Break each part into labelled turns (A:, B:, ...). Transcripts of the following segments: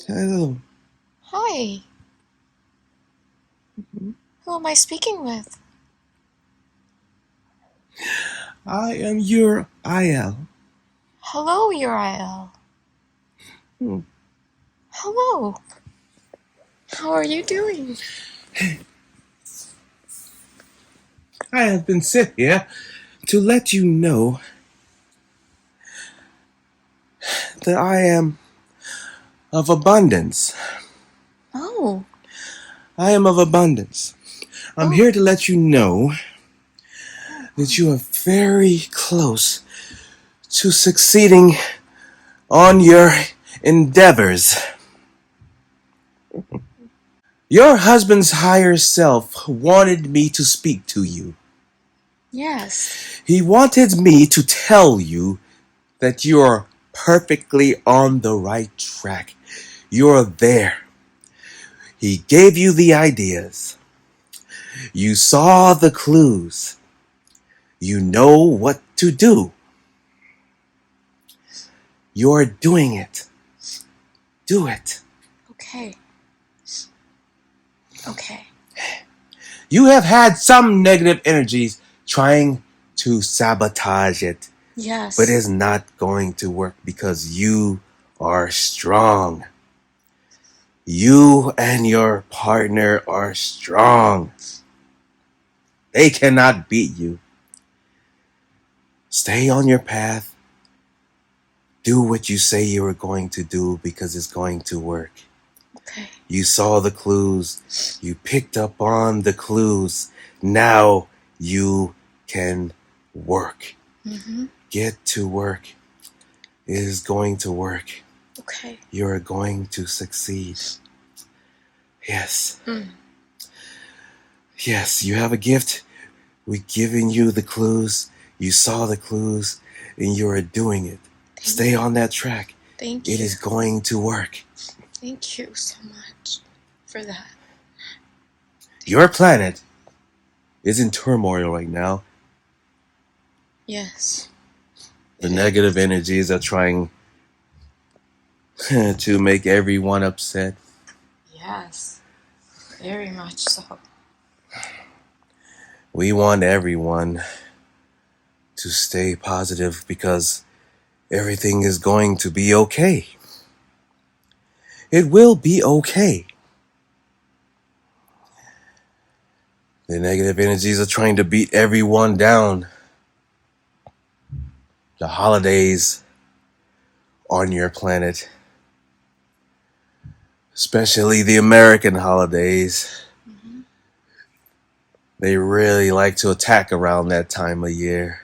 A: Hello.
B: Hi. Who am I speaking with?
A: I am Uriel.
B: Hello, Uriel.
A: Hmm.
B: Hello. How are you doing?
A: I have been sent here to let you know that I am of abundance.
B: Oh.
A: I am of abundance. I'm here to let you know that you are very close to succeeding on your endeavors. Your husband's higher self wanted me to speak to you.
B: Yes.
A: He wanted me to tell you that you are perfectly on the right track. You're there. He gave you the ideas. You saw the clues. You know what to do. You're doing it. Do it.
B: Okay. Okay.
A: You have had some negative energies trying to sabotage it,
B: Yes.
A: but it's not going to work because you are strong. You and your partner are strong. They cannot beat you. Stay on your path. Do what you say you are going to do because it's going to work.
B: Okay.
A: You saw the clues. You picked up on the clues. Now you can work.
B: Mm-hmm.
A: Get to work. It is going to work.
B: Okay.
A: You're going to succeed. Yes. Yes, you have a gift. We've given you the clues. You saw the clues, and you are doing it. Stay on that track.
B: Thank you.
A: It is going to work.
B: Thank you so much for that.
A: Your planet is in turmoil right now.
B: Yes.
A: The negative energies are trying to make everyone upset.
B: Yes. Very much so.
A: We want everyone to stay positive because everything is going to be okay. It will be okay. The negative energies are trying to beat everyone down. The holidays on your planet, especially the American holidays, they really like to attack around that time of year.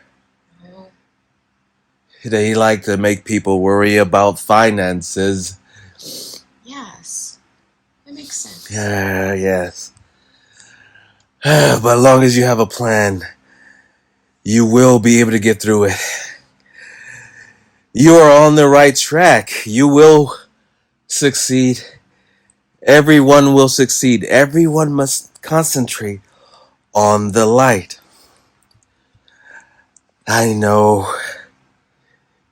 A: They like to make people worry about finances.
B: Yes. That makes sense.
A: Yes. But as long as you have a plan, you will be able to get through it. You are on the right track. You will succeed. Everyone will succeed. Everyone must concentrate on the light. I know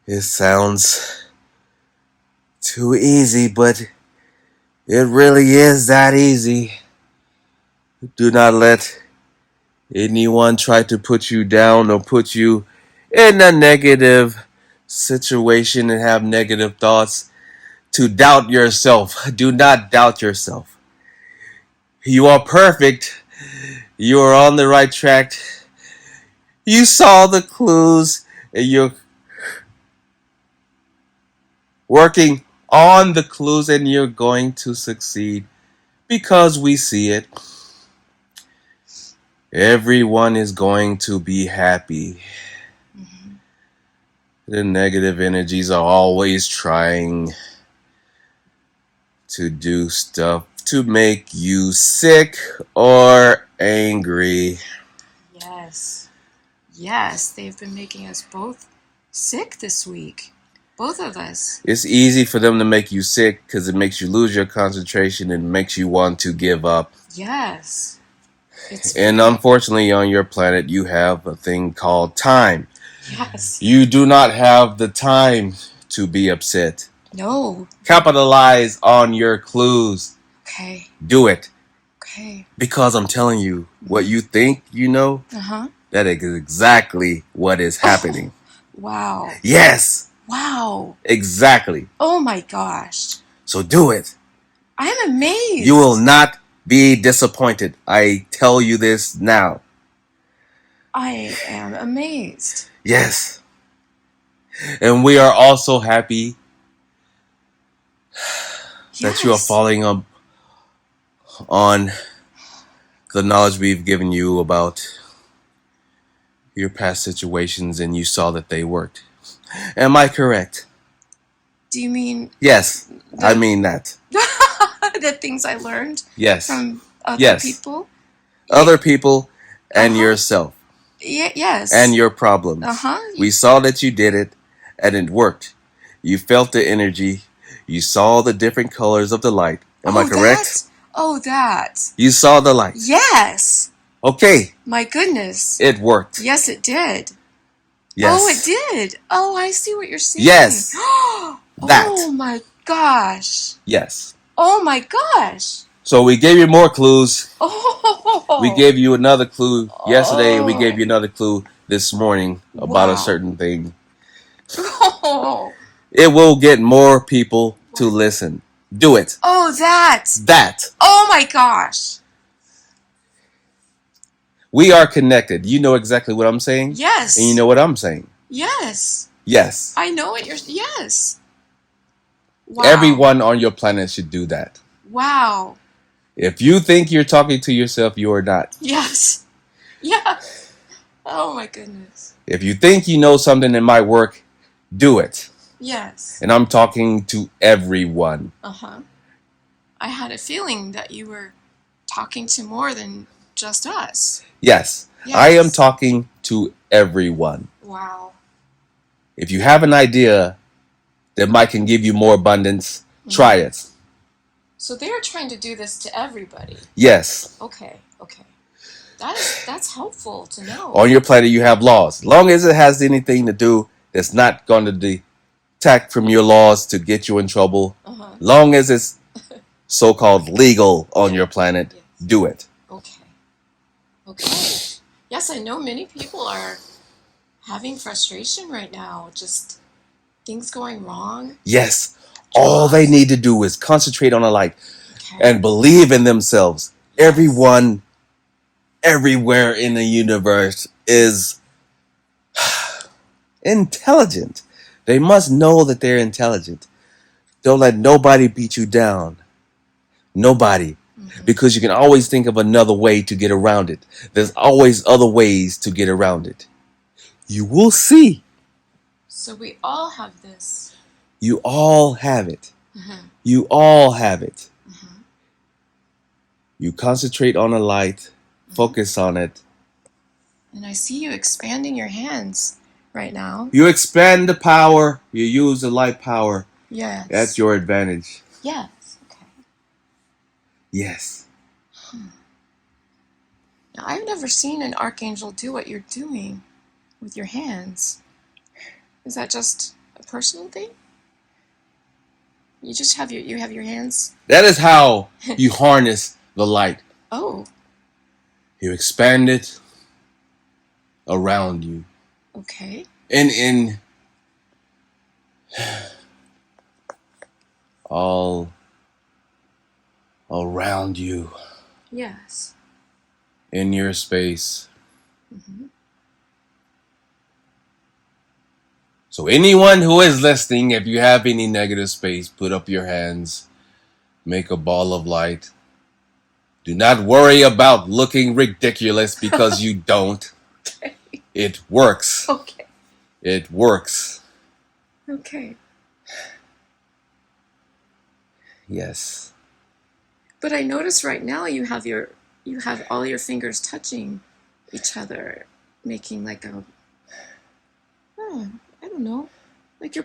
A: it sounds too easy, but it really is that easy. Do not let anyone try to put you down or put you in a negative situation and have negative thoughts to doubt yourself. Do not doubt yourself. You are perfect. You are on the right track. You saw the clues and you're working on the clues and you're going to succeed because we see it. Everyone is going to be happy. The negative energies are always trying to do stuff to make you sick or angry.
B: Yes. Yes, they've been making us both sick this week. Both of us.
A: It's easy for them to make you sick because it makes you lose your concentration and makes you want to give up.
B: Yes.
A: And unfortunately, on your planet, you have a thing called time.
B: Yes.
A: You do not have the time to be upset.
B: No.
A: Capitalize on your clues.
B: Okay.
A: Do it.
B: Okay.
A: Because I'm telling you, what you think you know, that is exactly what is happening.
B: Wow.
A: Yes.
B: Wow.
A: Exactly.
B: Oh my gosh.
A: So do it.
B: I am amazed.
A: You will not be disappointed. I tell you this now.
B: I am amazed.
A: Yes. And we are also happy that you are following up on the knowledge we've given you about your past situations and you saw that they worked. Am I correct?
B: Do you mean?
A: Yes, I mean that.
B: The things I learned
A: from
B: other people?
A: Other people and yourself.
B: Yes.
A: And your problems. We saw that you did it and it worked. You felt the energy. You saw the different colors of the light. Am I correct?
B: That.
A: You saw the light.
B: Yes.
A: Okay.
B: My goodness.
A: It worked.
B: Yes, it did.
A: Yes.
B: Oh, it did. Oh, I see what you're saying.
A: Yes. That.
B: Oh my gosh.
A: Yes.
B: Oh my gosh.
A: So we gave you more clues.
B: Oh.
A: We gave you another clue yesterday. We gave you another clue this morning about a certain thing.
B: Oh.
A: It will get more people to listen. Do it.
B: Oh, that.
A: That.
B: Oh my gosh.
A: We are connected. You know exactly what I'm saying?
B: Yes.
A: And you know what I'm saying?
B: Yes.
A: Yes.
B: I know what you're... Yes.
A: Wow. Everyone on your planet should do that.
B: Wow.
A: If you think you're talking to yourself, you are not.
B: Yes. Yeah. Oh my goodness.
A: If you think you know something that might work, do it.
B: Yes.
A: And I'm talking to everyone.
B: I had a feeling that you were talking to more than just us.
A: Yes. I am talking to everyone.
B: Wow.
A: If you have an idea that might can give you more abundance, try it.
B: So they're trying to do this to everybody.
A: Yes.
B: Okay. That's helpful to know.
A: On your planet you have laws. As long as it has anything to do that's not going to detract from your laws to get you in trouble, long as it's so-called legal on your planet, do it.
B: Okay. Yes, I know many people are having frustration right now. Just things going wrong.
A: Yes. All they need to do is concentrate on the light and believe in themselves. Yes. Everyone, everywhere in the universe is intelligent. They must know that they're intelligent. Don't let nobody beat you down. Nobody. Because you can always think of another way to get around it. There's always other ways to get around it. You will see.
B: So we all have this.
A: You all have it. You all have it. You concentrate on the light. Focus on it.
B: And I see you expanding your hands right now.
A: You expand the power. You use the light power.
B: Yes.
A: At your advantage.
B: Yes. Okay.
A: Yes.
B: Now, I've never seen an archangel do what you're doing with your hands. Is that just a personal thing? You just have your hands?
A: That is how you harness the light.
B: Oh.
A: You expand it around you.
B: Okay.
A: And all around you.
B: Yes.
A: In your space. So anyone who is listening, if you have any negative space, put up your hands. Make a ball of light. Do not worry about looking ridiculous because you don't.
B: Okay.
A: It works.
B: Okay.
A: It works.
B: Okay.
A: Yes.
B: But I notice right now you have all your fingers touching each other, making like a I don't know, like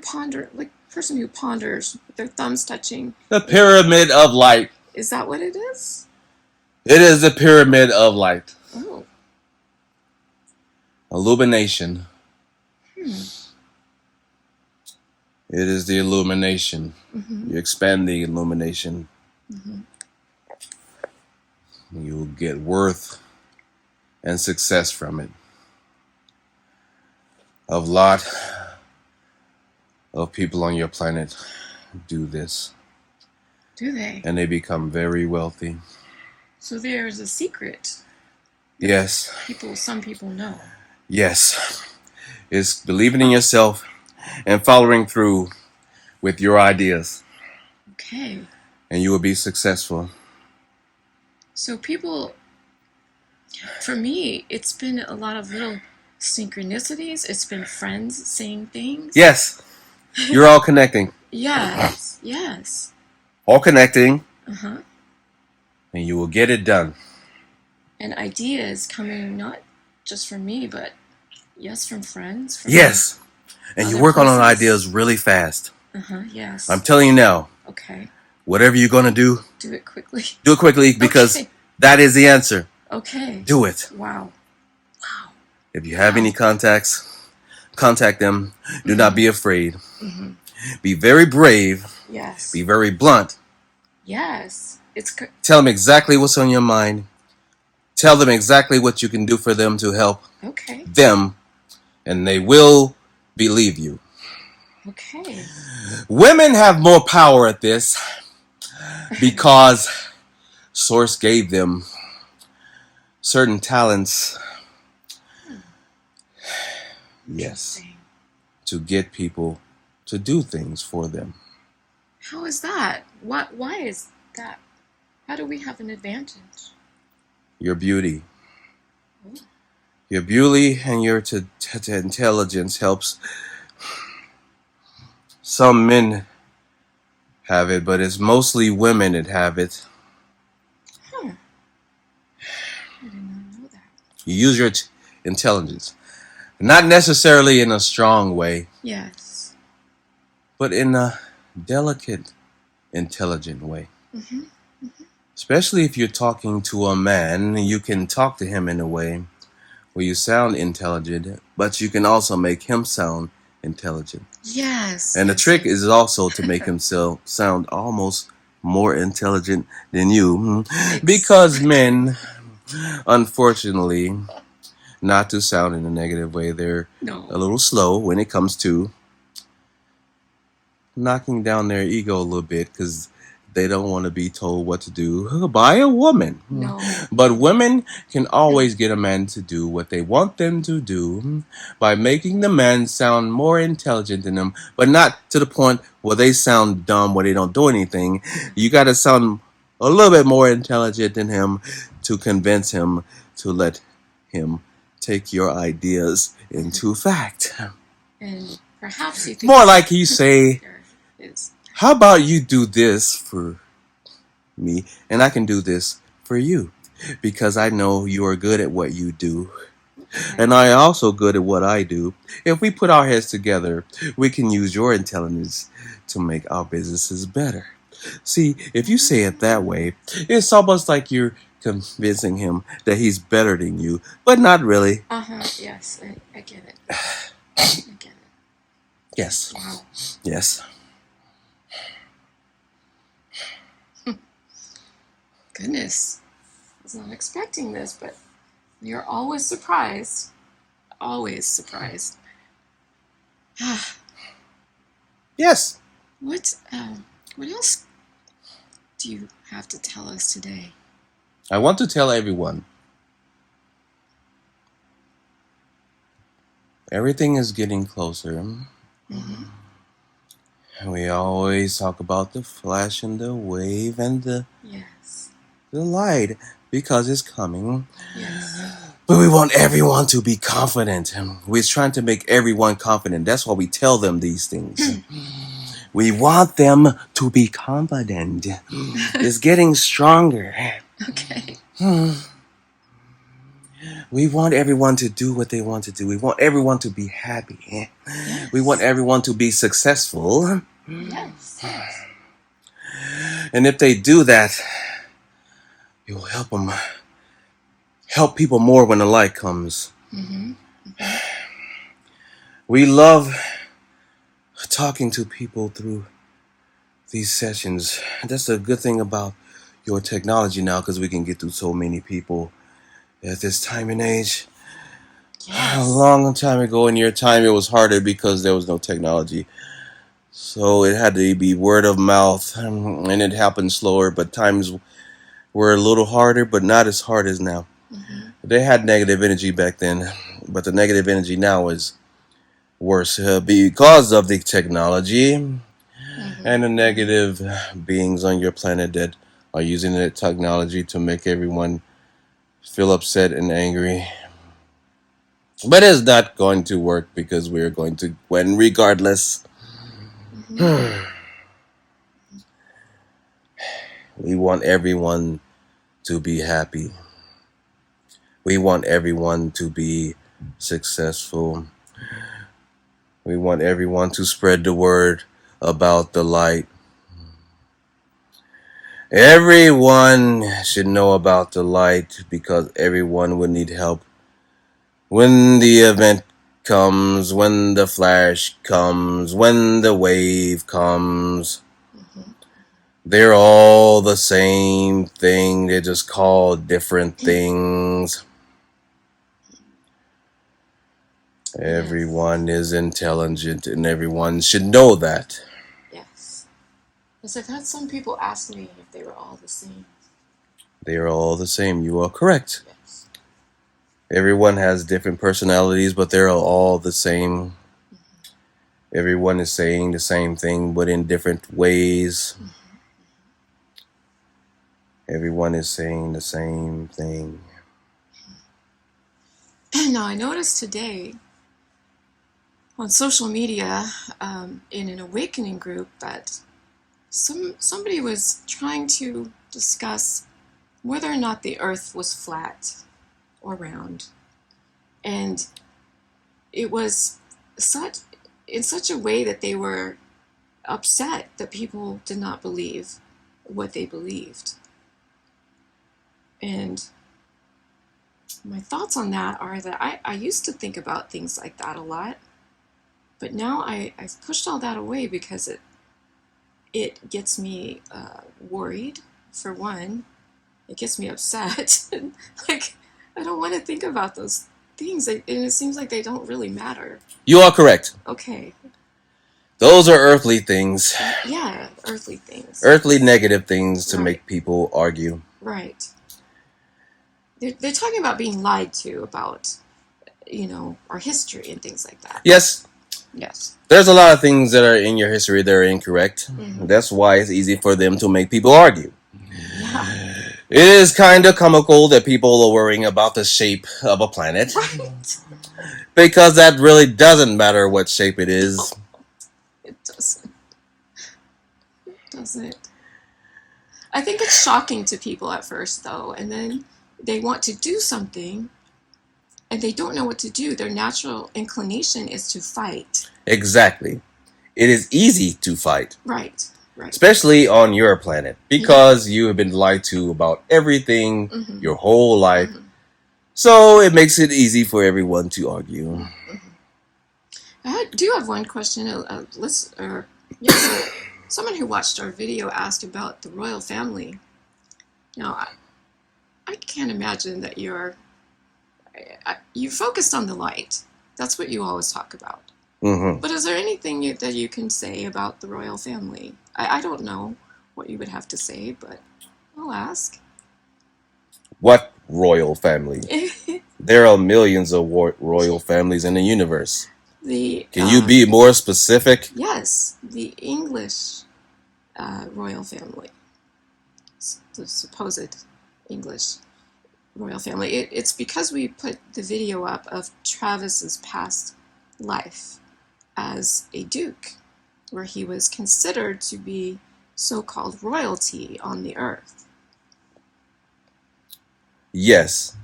B: person who ponders with their thumbs touching.
A: The pyramid of light.
B: Is that what it is?
A: It is the pyramid of light.
B: Oh.
A: Illumination. It is the illumination.
B: Mm-hmm.
A: You expand the illumination.
B: Mm-hmm.
A: You will get worth and success from it. A lot of people on your planet do this.
B: Do they?
A: And they become very wealthy.
B: So there's a secret.
A: Yes.
B: Some people know.
A: Yes. It's believing in yourself and following through with your ideas.
B: Okay.
A: And you will be successful.
B: So people, for me, it's been a lot of little synchronicities. It's been friends saying things.
A: Yes. You're all connecting.
B: Yes. Yes.
A: All connecting.
B: Uh-huh.
A: And you will get it done.
B: And ideas coming not just from me, but yes, from friends. From
A: yes. And you work on ideas really fast.
B: Uh-huh, yes.
A: I'm telling you now.
B: Okay.
A: Whatever you're going to do.
B: Do it quickly.
A: Do it quickly because that is the answer.
B: Okay.
A: Do it.
B: Wow. Wow.
A: If you have any contacts, contact them. Do not be afraid.
B: Mm-hmm.
A: Be very brave.
B: Yes.
A: Be very blunt.
B: Yes.
A: Tell them exactly what's on your mind. Tell them exactly what you can do for them to help them, and they will believe you.
B: Okay.
A: Women have more power at this because Source gave them certain talents. Yes. To get people to do things for them.
B: How is that? Why is that? How do we have an advantage?
A: Your beauty. Your beauty and your intelligence helps. Some men have it, but it's mostly women that have it.
B: Huh. I did not know that.
A: You use your intelligence. Not necessarily in a strong way.
B: Yes.
A: But in a delicate, intelligent way.
B: Mm-hmm. Mm-hmm.
A: Especially if you're talking to a man, you can talk to him in a way where you sound intelligent, but you can also make him sound intelligent.
B: Yes.
A: And the trick is also to make him sound almost more intelligent than you. Because men, unfortunately, not to sound in a negative way, they're a little slow when it comes to knocking down their ego a little bit because they don't want to be told what to do by a woman.
B: No.
A: But women can always get a man to do what they want them to do by making the man sound more intelligent than them, but not to the point where they sound dumb where they don't do anything. You got to sound a little bit more intelligent than him to convince him to let him take your ideas into fact.
B: And perhaps you think
A: more like you say, how about you do this for me and I can do this for you because I know you are good at what you do and I am also good at what I do. If we put our heads together, we can use your intelligence to make our businesses better. See, if you say it that way, it's almost like you're convincing him that he's better than you, but not really.
B: Yes, I get it. I get it.
A: Yes.
B: Wow.
A: Yes.
B: Goodness. I was not expecting this, but you're always surprised. Always surprised.
A: Yes.
B: What else do you have to tell us today?
A: I want to tell everyone. Everything is getting closer.
B: Mm-hmm.
A: We always talk about the flash and the wave and the light because it's coming.
B: Yes.
A: But we want everyone to be confident. We're trying to make everyone confident. That's why we tell them these things. We want them to be confident. It's getting stronger.
B: Okay.
A: We want everyone to do what they want to do. We want everyone to be happy.
B: Yes.
A: We want everyone to be successful.
B: Yes.
A: And if they do that, it will help them help people more when the light comes.
B: Mm-hmm. Mm-hmm.
A: We love talking to people through these sessions. That's the good thing about your technology now, because we can get through so many people at this time and age.
B: Yes.
A: A long time ago in your time, it was harder because there was no technology. So it had to be word of mouth, and it happened slower, but times were a little harder, but not as hard as now.
B: Mm-hmm.
A: They had negative energy back then, but the negative energy now is worse because of the technology and the negative beings on your planet that are using the technology to make everyone feel upset and angry. But it's not going to work because we're going to win regardless.
B: Mm-hmm.
A: We want everyone to be happy. We want everyone to be successful. We want everyone to spread the word about the light. Everyone should know about the light because everyone would need help. When the event comes, when the flash comes, when the wave comes, they're all the same thing. They're just called different things. Everyone is intelligent and everyone should know that.
B: Yes. Yes, I've had some people ask me if they were all the same.
A: They are all the same. You are correct.
B: Yes.
A: Everyone has different personalities, but they're all the same. Everyone is saying the same thing, but in different ways. Everyone is saying the same thing.
B: Now, I noticed today on social media, in an awakening group, that somebody was trying to discuss whether or not the Earth was flat or round, and it was in such a way that they were upset that people did not believe what they believed. And my thoughts on that are that I used to think about things like that a lot, but now I've pushed all that away because it gets me worried, for one. It gets me upset. Like, I don't want to think about those things, and it seems like they don't really matter.
A: You are correct.
B: Okay.
A: Those are earthly things.
B: Yeah, earthly things.
A: Earthly negative things to
B: Right.
A: make people argue.
B: Right. They're talking about being lied to about, our history and things like that.
A: Yes.
B: Yes.
A: There's a lot of things that are in your history that are incorrect. That's why it's easy for them to make people argue.
B: Yeah.
A: It is kind of comical that people are worrying about the shape of a planet.
B: Right.
A: Because that really doesn't matter what shape it is.
B: It doesn't. It doesn't. I think it's shocking to people at first, though, and then they want to do something and they don't know what to do. Their natural inclination is to fight.
A: Exactly. It is easy to fight.
B: Right. Right.
A: Especially on your planet. Because you have been lied to about everything your whole life. So it makes it easy for everyone to argue.
B: I do have one question. Someone who watched our video asked about the royal family. Now, I can't imagine that you focused on the light. That's what you always talk about. But is there anything that you can say about the royal family? I don't know what you would have to say, but I'll ask.
A: What royal family? There are millions of royal families in the universe. Can you be more specific?
B: Yes, the English royal family. The supposed English royal family. It's because we put the video up of Travis's past life as a duke, where he was considered to be so-called royalty on the earth.
A: Yes.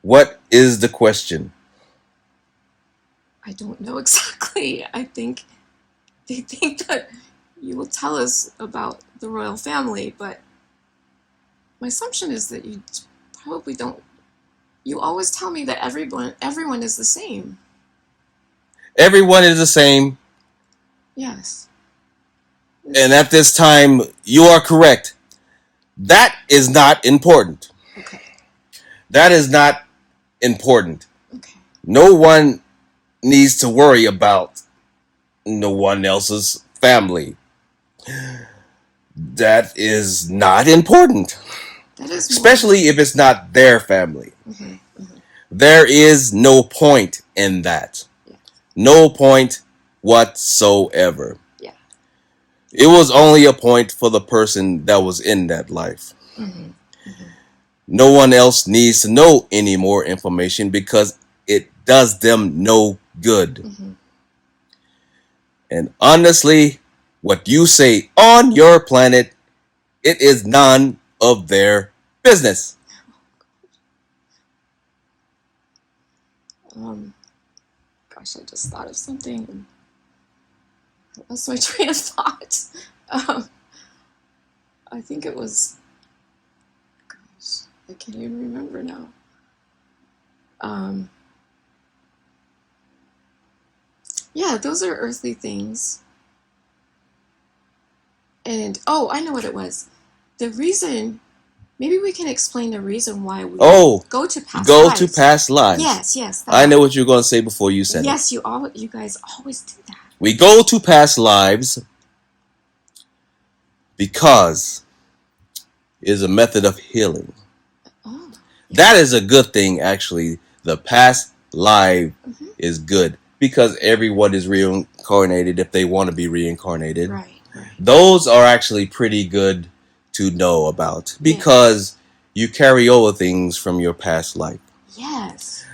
A: What is the question?
B: I don't know exactly. I think they think that you will tell us about the royal family, but my assumption is that you probably don't. You always tell me that everyone is the same.
A: Everyone is the same.
B: Yes.
A: And at this time, you are correct. That is not important.
B: Okay.
A: That is not important.
B: Okay.
A: No one needs to worry about no one else's family. That is not important.
B: That is
A: Especially if it's not their family.
B: Mm-hmm, mm-hmm.
A: There is no point in that.
B: Yeah.
A: No point whatsoever.
B: Yeah.
A: It was only a point for the person that was in that life.
B: Mm-hmm, mm-hmm.
A: No one else needs to know any more information because it does them no good.
B: Mm-hmm.
A: And honestly, what you say on your planet, it is none of their business.
B: Gosh, I just thought of something and I lost my train of thought. I think it was, gosh, I can't even remember now. Yeah, those are earthly things. And, oh, I know what it was. The reason, maybe we can explain the reason why we go to past lives.
A: To past lives.
B: Yes. That.
A: I know what you're going to say before you said it.
B: Yes, you guys always do that.
A: We go to past lives because it is a method of healing.
B: Oh. Yeah.
A: That is a good thing, actually. The past life is good because everyone is reincarnated if they want to be reincarnated.
B: Right.
A: Those are actually pretty good to know about because you carry over things from your past life. Yes.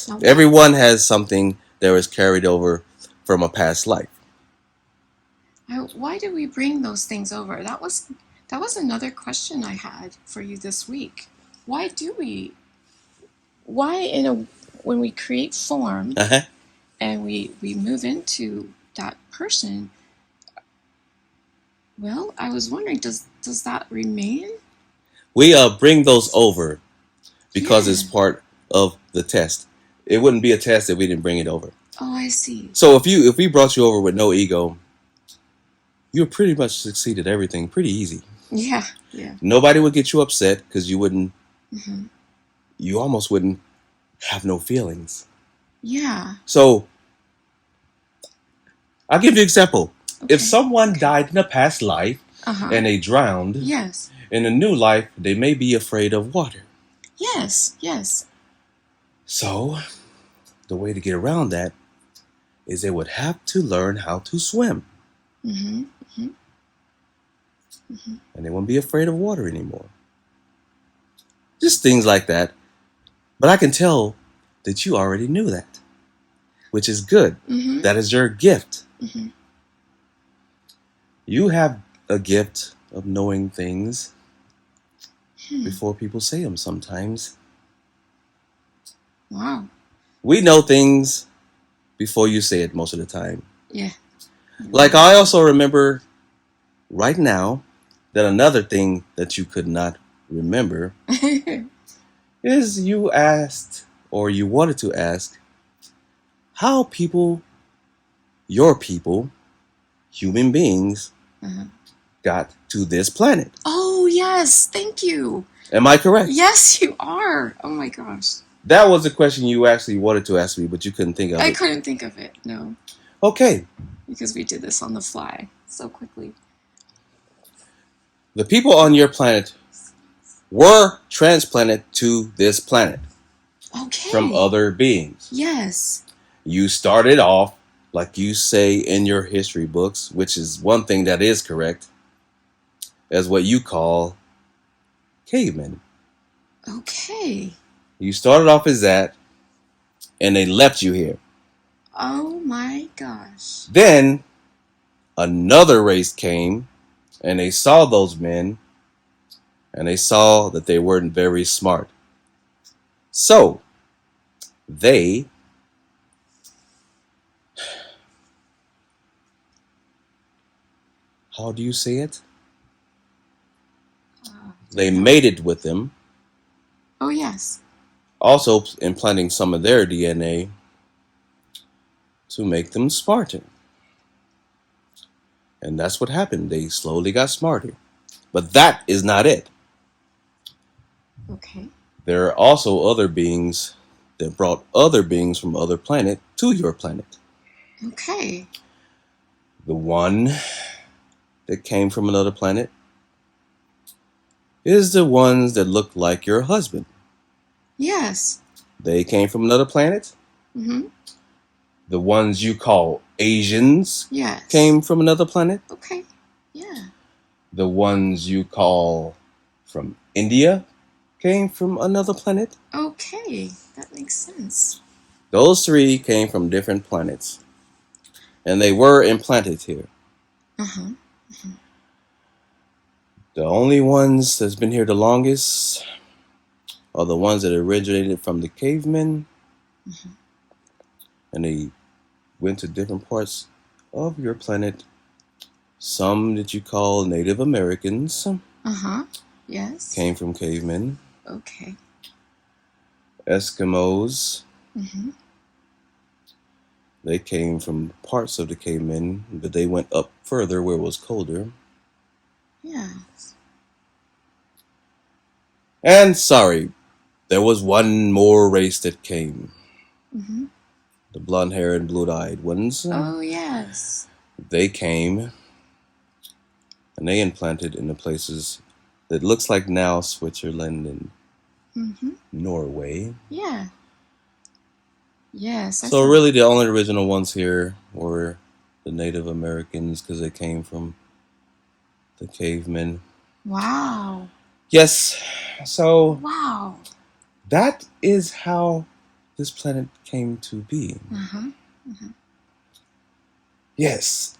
A: Now, everyone has something that was carried over from a past life.
B: Why do we bring those things over? That was another question I had for you this week. Why do we? When we create form and we move into that person? Well, I was wondering, does that remain?
A: We bring those over because it's part of the test. It wouldn't be a test if we didn't bring it over.
B: Oh, I see.
A: So if we brought you over with no ego, you pretty much succeeded everything pretty easy.
B: Yeah.
A: Nobody would get you upset because you wouldn't. Mm-hmm. You almost wouldn't have no feelings.
B: Yeah.
A: So I'll give you an example. Okay. If someone died in a past life and they drowned, in a new life they may be afraid of water.
B: Yes.
A: So the way to get around that is they would have to learn how to swim. And they won't be afraid of water anymore. Just things like that. But I can tell that you already knew that, which is good. That is your gift. You have a gift of knowing things before people say them sometimes.
B: Wow.
A: We know things before you say it most of the time.
B: Yeah.
A: Like I also remember right now that another thing that you could not remember is you asked or you wanted to ask how your people, human beings, got to this planet.
B: Oh, yes. Thank you.
A: Am I correct?
B: Yes, you are. Oh, my gosh.
A: That was a question you actually wanted to ask me, but you couldn't think of it.
B: I couldn't think of it, no.
A: Okay.
B: Because we did this on the fly so quickly.
A: The people on your planet were transplanted to this planet.
B: Okay.
A: From other beings.
B: Yes.
A: You started off, like you say in your history books, which is one thing that is correct, as what you call cavemen.
B: Okay.
A: You started off as that, and they left you here.
B: Oh my gosh.
A: Then, another race came, and they saw those men, and they saw that they weren't very smart. So, they how do you say it? They mated with them.
B: Oh, yes.
A: Also implanting some of their DNA to make them smarter. And that's what happened. They slowly got smarter. But that is not it.
B: Okay.
A: There are also other beings that brought other beings from other planet to your planet.
B: Okay.
A: The one that came from another planet is the ones that look like your husband.
B: Yes.
A: They came from another planet.
B: Mm-hmm.
A: The ones you call Asians
B: Yes.
A: came from another planet.
B: Okay. Yeah.
A: The ones you call from India came from another planet.
B: Okay. That makes sense.
A: Those three came from different planets. And they were implanted here.
B: Uh-huh.
A: The only ones that's been here the longest are the ones that originated from the cavemen.
B: Mm-hmm.
A: And they went to different parts of your planet. Some that you call Native Americans
B: Uh-huh. Yes.
A: came from cavemen.
B: Okay.
A: Eskimos,
B: Mm-hmm.
A: they came from parts of the cavemen, but they went up further where it was colder.
B: Yes.
A: And sorry, there was one more race that came.
B: Mm-hmm.
A: The blonde-haired, blue-eyed ones.
B: Oh, yes.
A: They came, and they implanted in the places that looks like now Switzerland and
B: Mm-hmm.
A: Norway.
B: Yeah. Yes.
A: So really the only original ones here were the Native Americans because they came from the cavemen.
B: Wow.
A: Yes, so
B: Wow.
A: that is how this planet came to be.
B: Uh-huh.
A: Yes.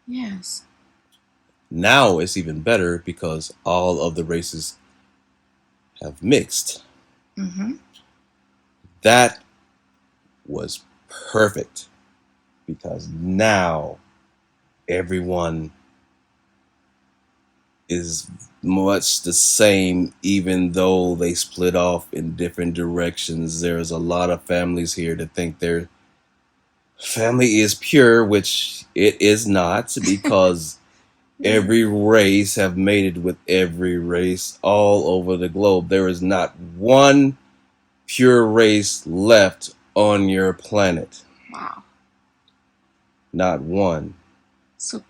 B: Yes.
A: Now it's even better because all of the races have mixed.
B: Mm-hmm.
A: That was perfect because now everyone is much the same, even though they split off in different directions. There's a lot of families here that think their family is pure, which it is not, because every race have mated with every race all over the globe. There is not one pure race left on your planet.
B: Wow.
A: Not one.
B: So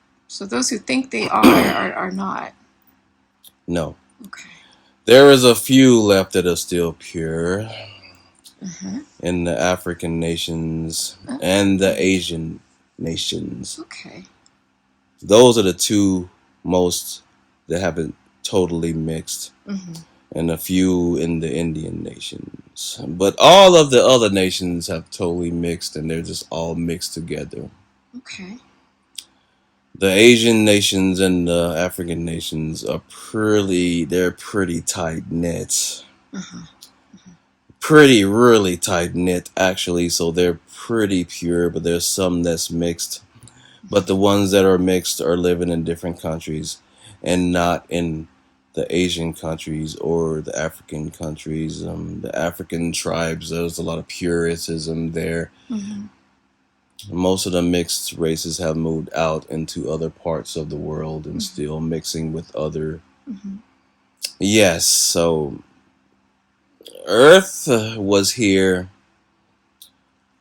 B: those who think they are not.
A: No.
B: Okay.
A: There is a few left that are still pure
B: Uh-huh.
A: in the African nations
B: Oh.
A: and the Asian nations.
B: Okay.
A: Those are the two most that haven't totally mixed.
B: Mm-hmm.
A: And a few in the Indian nations. But all of the other nations have totally mixed, and they're just all mixed together.
B: Okay.
A: The Asian nations and the African nations are they're pretty tight knit.
B: Uh-huh.
A: Really tight knit, actually, so they're pretty pure, but there's some that's mixed. But the ones that are mixed are living in different countries and not in the Asian countries or the African countries. The African tribes, there's a lot of puritanism there.
B: Mm-hmm.
A: Most of the mixed races have moved out into other parts of the world and still mixing with other.
B: Mm-hmm.
A: Yes, so Earth was here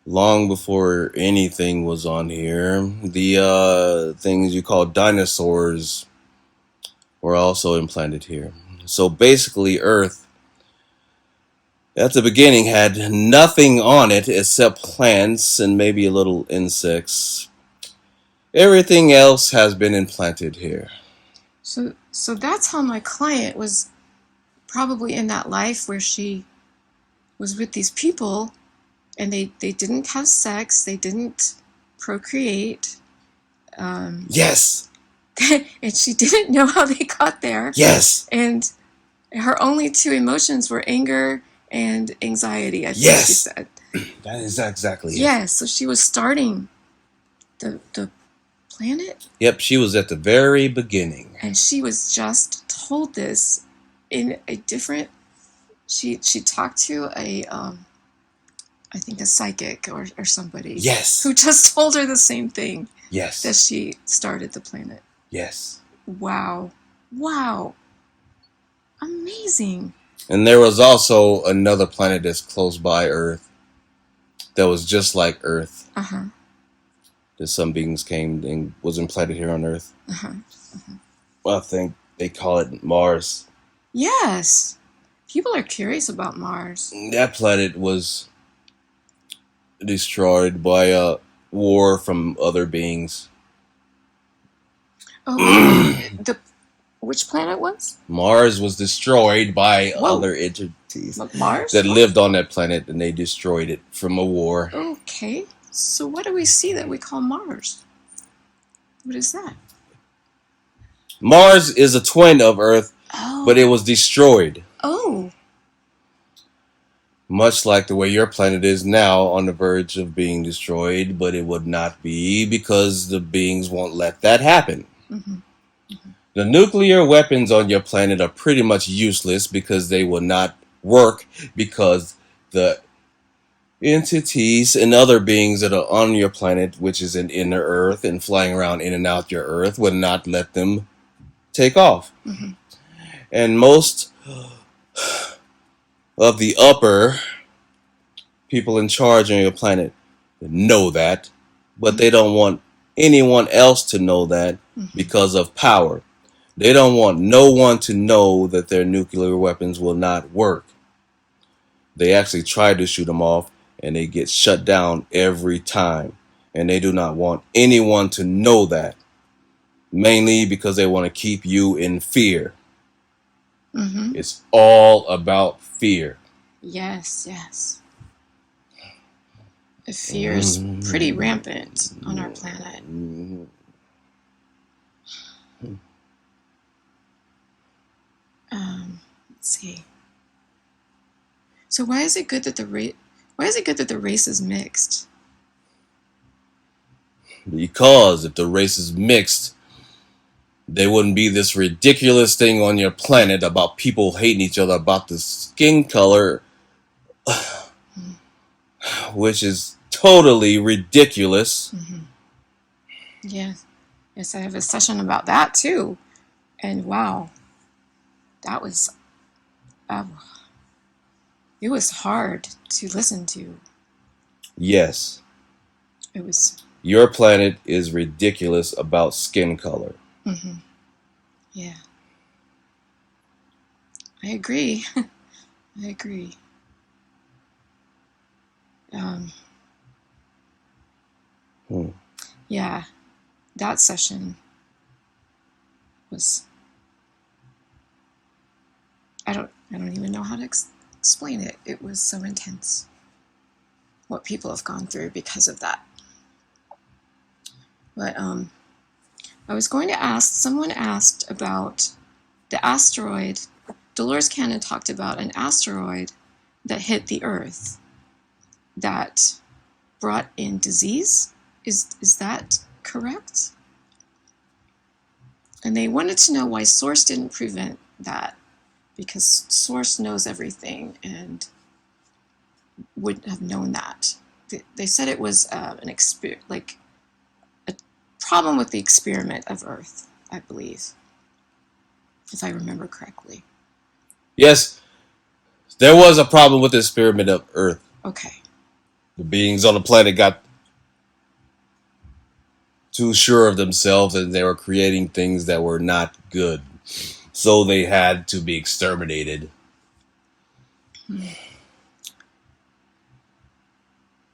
A: long before anything was on here. The things you call dinosaurs were also implanted here. So basically, Earth at the beginning had nothing on it except plants and maybe a little insects. Everything else has been implanted here.
B: So that's how my client was probably in that life where she was with these people and they didn't have sex, they didn't procreate.
A: Yes.
B: And she didn't know how they got there.
A: Yes.
B: And her only two emotions were anger and anxiety, I think
A: Yes.
B: she said.
A: That is exactly it.
B: Yes, so she was starting the planet.
A: Yep, she was at the very beginning.
B: And she was just told this in a different... She talked to a I think a psychic or somebody.
A: Yes.
B: Who just told her the same thing.
A: Yes.
B: That she started the planet.
A: Yes.
B: Wow. Wow. Amazing.
A: And there was also another planet that's close by Earth that was just like Earth.
B: Uh-huh.
A: That some beings came and was implanted here on Earth.
B: Uh-huh. Uh-huh.
A: Well, I think they call it Mars.
B: Yes. People are curious about Mars.
A: That planet was destroyed by a war from other beings.
B: Oh, which planet was?
A: Mars was destroyed by other entities
B: Mars?
A: that lived on that planet, and they destroyed it from a war.
B: Okay. So what do we see that we call Mars? What is that?
A: Mars is a twin of Earth, but it was destroyed.
B: Oh.
A: Much like the way your planet is now on the verge of being destroyed, but it would not be because the beings won't let that happen.
B: Mm-hmm. Mm-hmm.
A: The nuclear weapons on your planet are pretty much useless because they will not work because the entities and other beings that are on your planet, which is in inner Earth and flying around in and out your Earth, would not let them take off.
B: Mm-hmm.
A: And most of the upper people in charge on your planet know that, but they don't want anyone else to know that because of power. They don't want no one to know that their nuclear weapons will not work. They actually try to shoot them off, and they get shut down every time. And they do not want anyone to know that, mainly because they want to keep you in fear.
B: Mm-hmm.
A: It's all about fear.
B: Yes, yes. Fear is pretty rampant on our planet. Let's see. So why is it good that the race is mixed?
A: Because if the race is mixed, there wouldn't be this ridiculous thing on your planet about people hating each other about the skin color, which is totally ridiculous.
B: Mm-hmm. Yes, I have a session about that too, and wow, that was, it was hard to listen to.
A: Yes.
B: It was.
A: Your planet is ridiculous about skin color.
B: Mm-hmm. Yeah. I agree. I agree. Yeah, that session was. I don't even know how to explain it. It was so intense. What people have gone through because of that. But I was going to ask. Someone asked about the asteroid. Dolores Cannon talked about an asteroid that hit the Earth that brought in disease. Is that correct? And they wanted to know why Source didn't prevent that, because Source knows everything and would have known that. They said it was like a problem with the experiment of Earth, I believe, if I remember correctly.
A: Yes, there was a problem with the experiment of Earth.
B: Okay.
A: The beings on the planet got too sure of themselves and they were creating things that were not good. So they had to be exterminated.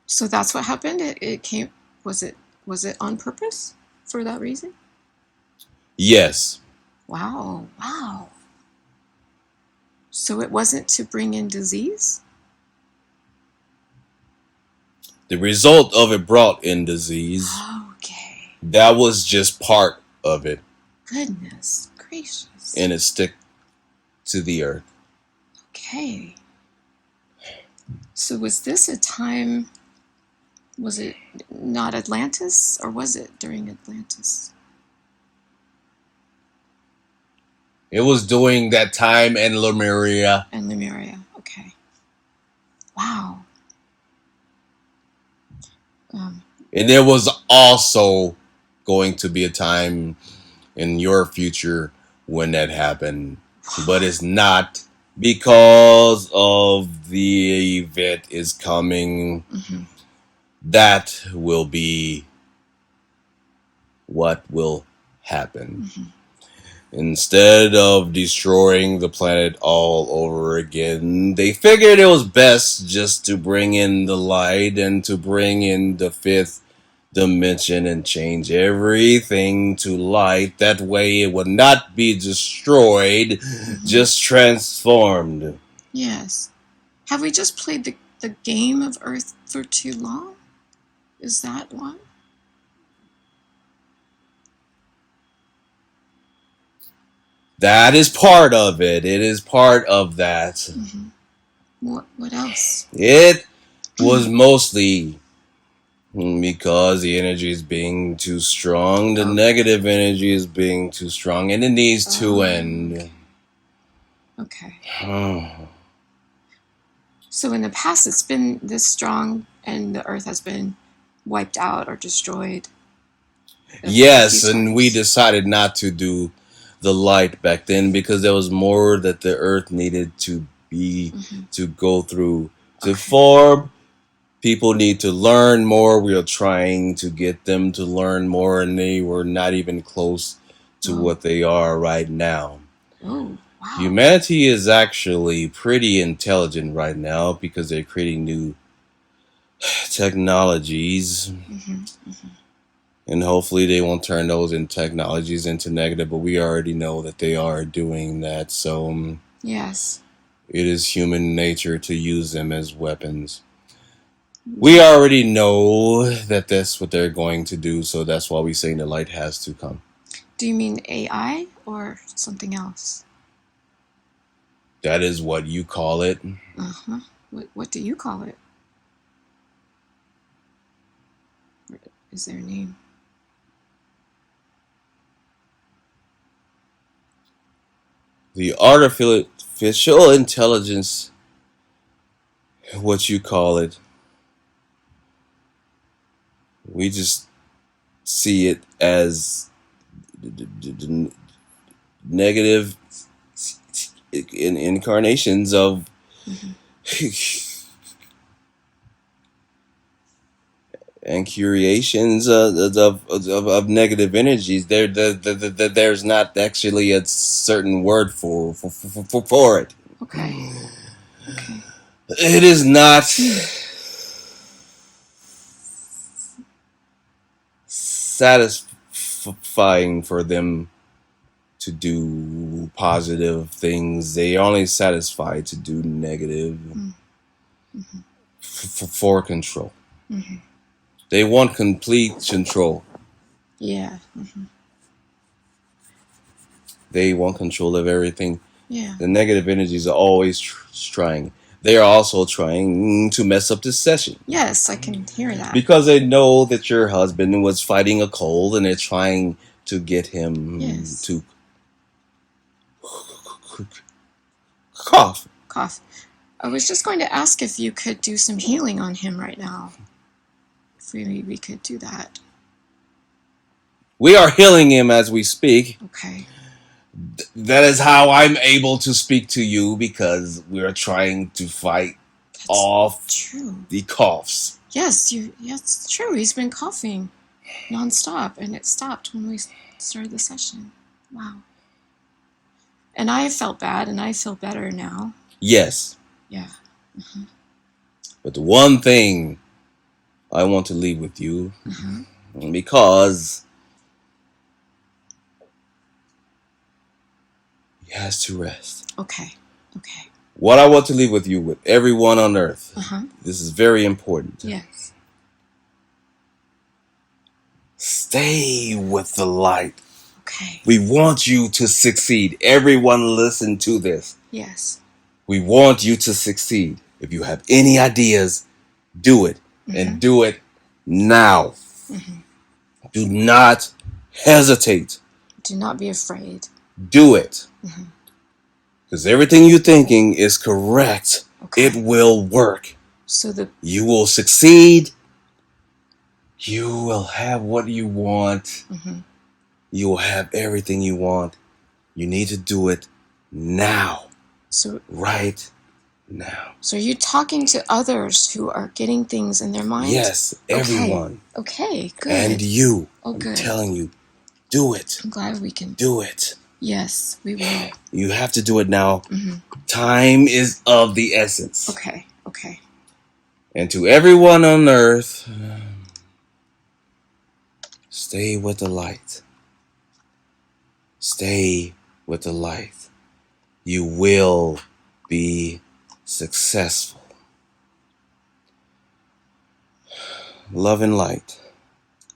B: So that's what happened? It came, was it on purpose for that reason?
A: Yes.
B: Wow. So it wasn't to bring in disease?
A: The result of it brought in disease.
B: Okay.
A: That was just part of it.
B: Goodness gracious.
A: And it stick to the Earth.
B: Okay. So was this a time, was it not Atlantis, or was it during Atlantis?
A: It was during that time in Lemuria.
B: And Lemuria, okay. Wow.
A: And there was also going to be a time in your future when that happened. But it's not, because of the event is coming.
B: Mm-hmm.
A: That will be what will happen.
B: Mm-hmm.
A: Instead of destroying the planet all over again, they figured it was best just to bring in the light and to bring in the fifth dimension and change everything to light. That way it would not be destroyed, just transformed.
B: Yes. Have we just played the game of Earth for too long? Is that one?
A: That is part of it. It is part of that.
B: Mm-hmm. What else?
A: It was mostly because the energy is being too strong. The negative energy is being too strong, and it needs to end.
B: Okay. So in the past, it's been this strong, and the Earth has been wiped out or destroyed.
A: Yes, and we decided not to do the light back then because there was more that the Earth needed to be, to go through, to form. People need to learn more. We are trying to get them to learn more, and they were not even close to what they are right now.
B: Oh, wow.
A: Humanity is actually pretty intelligent right now because they're creating new technologies. And hopefully they won't turn those technologies into negative, but we already know that they are doing that. So
B: yes,
A: it is human nature to use them as weapons. We already know that that's what they're going to do, so that's why we're saying the light has to come.
B: Do you mean AI or something else?
A: That is what you call it.
B: Uh-huh. What do you call it? Or is there a name?
A: The artificial intelligence, what you call it. We just see it as negative incarnations of and curations of negative energies. There's not actually a certain word for it.
B: Okay.
A: It is not satisfying for them to do positive things. They are only satisfied to do negative for control. They want complete control.
B: Yeah.
A: They want control of everything.
B: Yeah.
A: The negative energies are always trying. They are also trying to mess up this session.
B: Yes, I can hear that.
A: Because they know that your husband was fighting a cold and they're trying to get him to cough.
B: I was just going to ask if you could do some healing on him right now. If we could do that.
A: We are healing him as we speak.
B: Okay.
A: That is how I'm able to speak to you, because we are trying to fight off the coughs.
B: Yes, it's true. He's been coughing nonstop, and it stopped when we started the session. Wow. And I felt bad, and I feel better now.
A: Yes.
B: Yeah.
A: But the one thing I want to leave with you, because he has to rest.
B: Okay.
A: What I want to leave with you, with everyone on Earth, this is very important.
B: Yes.
A: Stay with the light.
B: Okay.
A: We want you to succeed. Everyone listen to this.
B: Yes.
A: We want you to succeed. If you have any ideas, do it. And do it now. Do not hesitate.
B: Do not be afraid.
A: Do it. Because everything you're thinking is correct. Okay. It will work.
B: So
A: you will succeed. You will have what you want.
B: Mm-hmm.
A: You will have everything you want. You need to do it now.
B: So
A: right now.
B: So are you talking to others who are getting things in their mind?
A: Yes, everyone.
B: Okay, good.
A: And you.
B: Oh, good.
A: I'm telling you, do it.
B: I'm glad we can.
A: Do it.
B: Yes, we will.
A: You have to do it now.
B: Mm-hmm.
A: Time is of the essence.
B: Okay.
A: And to everyone on earth, stay with the light. Stay with the light. You will be successful. Love and light.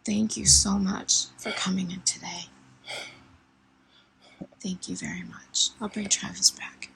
B: Thank you so much for coming in today. Thank you very much. I'll bring Travis back.